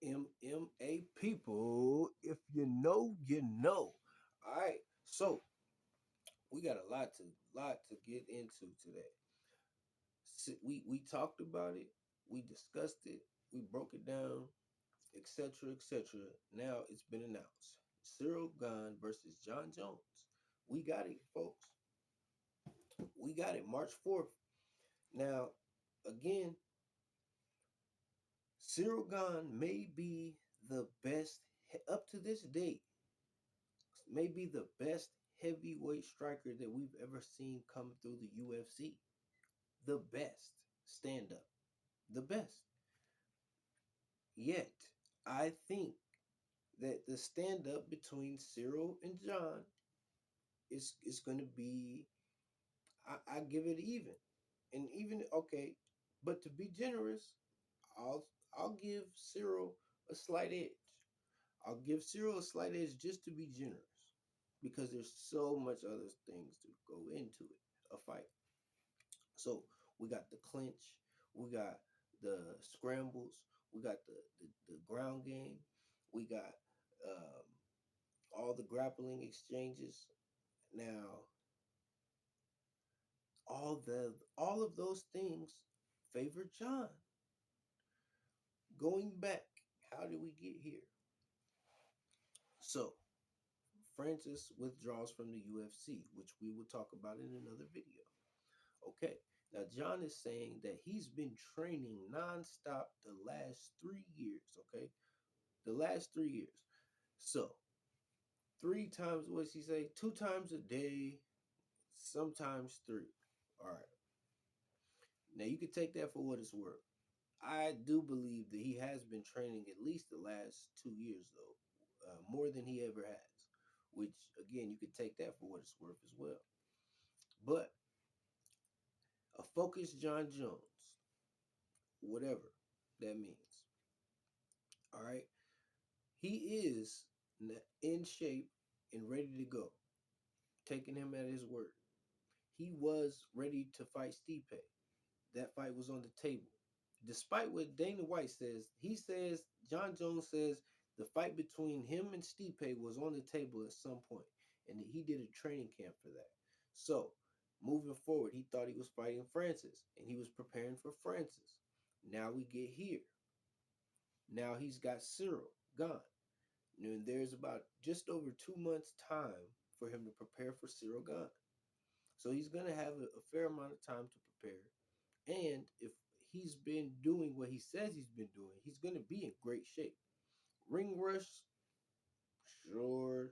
MMA people, if you know, you know. All right, so we got a lot to get into today. We talked about it, we discussed it, we broke it down, etc., etc. Now it's been announced: Cyril Gane versus John Jones. We got it, folks. We got it, March 4th. Now, again, Cyril Gane may be the best up to this date, may be the best heavyweight striker that we've ever seen come through the UFC. The best stand up, the best. Yet, I think that the stand up between Cyril and John is going to be, I give it even, and even okay, but to be generous, I'll give Cyril a slight edge. I'll give Cyril a slight edge just to be generous, because there's so much other things to go into it, a fight. So we got the clinch, we got the scrambles, we got the ground game, we got um, all the grappling exchanges. Now, all of those things favor John. Going back, how did we get here? So Francis withdraws from the UFC, which we will talk about in another video. Okay. Now, John is saying that he's been training nonstop the last 3 years. Okay. The last 3 years. So, three times, what does he say? 2 times a day, sometimes three. All right. Now, you can take that for what it's worth. I do believe that he has been training at least the last 2 years, though, more than he ever has, which, again, you could take that for what it's worth as well. But a focused John Jones, whatever that means. All right. He is in shape and ready to go. Taking him at his word. He was ready to fight Stipe. That fight was on the table. Despite what Dana White says, he says, John Jones says the fight between him and Stipe was on the table at some point, and he did a training camp for that. So, moving forward, he thought he was fighting Francis, and he was preparing for Francis. Now we get here. Now he's got Cyril gone. And there's about just over 2 months' time for him to prepare for Cyril Gane. So he's going to have a fair amount of time to prepare. And if he's been doing what he says he's been doing, he's going to be in great shape. Ring rush, sure.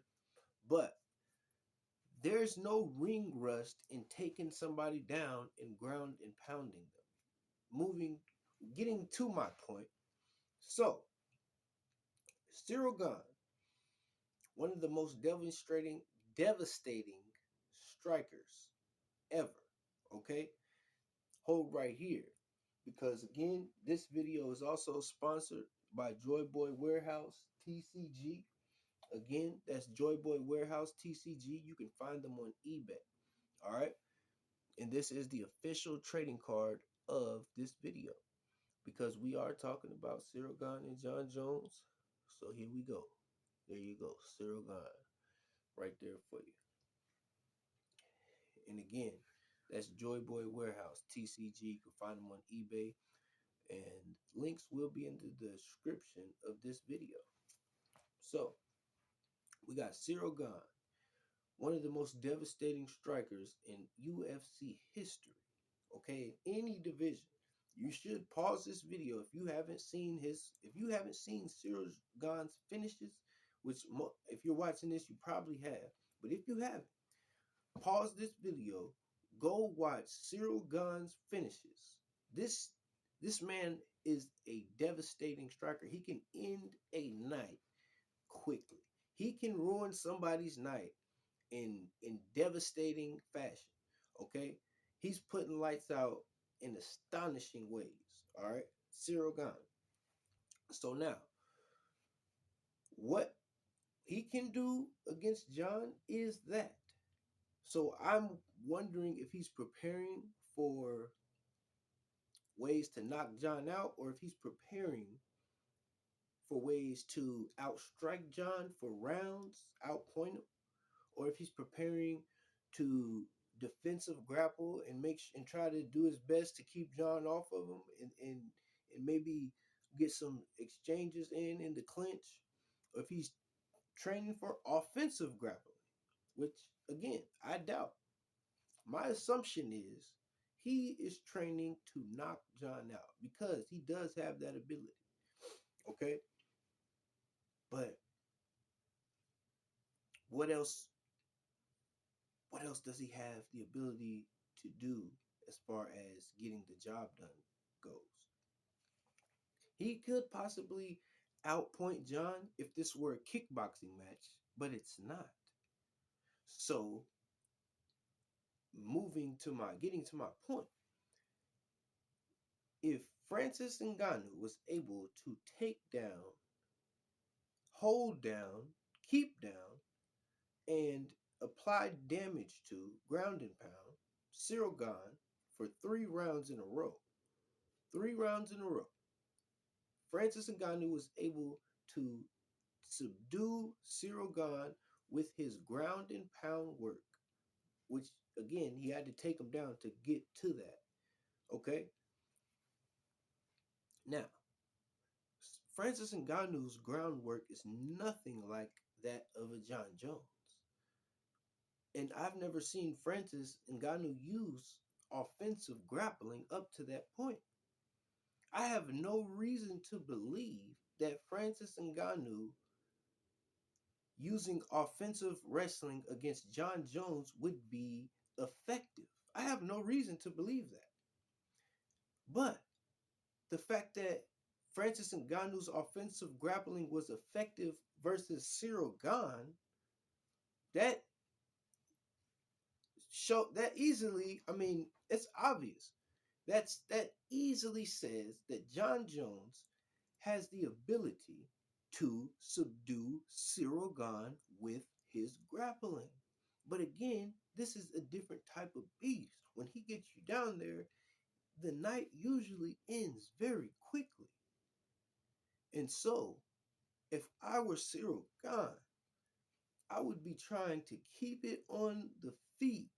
But there's no ring rust in taking somebody down and ground and pounding them. Getting to my point. So, Cyril Gane, one of the most devastating strikers ever. Okay? Hold right here. Because again, this video is also sponsored by Joy Boy Warehouse TCG. Again, that's Joy Boy Warehouse TCG. You can find them on eBay. All right. And this is the official trading card of this video, because we are talking about Cyril Gane and John Jones. So here we go. There you go. Cyril Gane right there for you. And again, that's Joy Boy Warehouse TCG. You can find them on eBay, and links will be in the description of this video. So we got Cyril Gane, one of the most devastating strikers in UFC history. Okay, in any division. You should pause this video if you haven't seen Cyril Gane's finishes, which if you're watching this, you probably have. But if you haven't, pause this video, go watch Cyril Gane's finishes. This man is a devastating striker. He can end a night quickly. He can ruin somebody's night in devastating fashion. Okay? He's putting lights out in astonishing ways. All right? Cyril Gane. So now, what he can do against John is that. So I'm wondering if he's preparing for ways to knock John out, or if he's preparing for ways to outstrike John for rounds, outpoint him, or if he's preparing to defensive grapple and and try to do his best to keep John off of him and maybe get some exchanges in the clinch, or if he's training for offensive grappling, which again I doubt. My assumption is he is training to knock John out because he does have that ability. Okay, but what else? What else does he have the ability to do as far as getting the job done goes? He could possibly outpoint John if this were a kickboxing match, but it's not. So, moving to my getting to my point, if Francis Ngannou was able to take down, hold down, keep down, and apply damage to ground and pound Cyril Gane for 3 rounds in a row, 3 rounds in a row, Francis Ngannou was able to subdue Cyril Gane with his ground and pound work, which again he had to take him down to get to that. Okay, now Francis Ngannou's groundwork is nothing like that of a John Jones, and I've never seen Francis Ngannou use offensive grappling up to that point. I have no reason to believe that Francis Ngannou using offensive wrestling against John Jones would be effective. I have no reason to believe that. But the fact that Francis Ngannou's offensive grappling was effective versus Cyril Gane, that I mean, it's obvious. That easily says that John Jones has the ability to subdue Cyril Gane with his grappling. But again, this is a different type of beast. When he gets you down there, the night usually ends very quickly. And so, if I were Cyril Gane, I would be trying to keep it on the feet,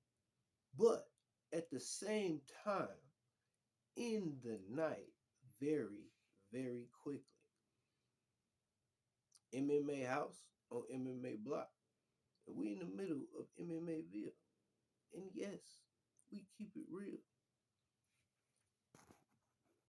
but at the same time, in the night, very, very quickly. MMA House on MMA Block. And we in the middle of MMAville. And yes, we keep it real.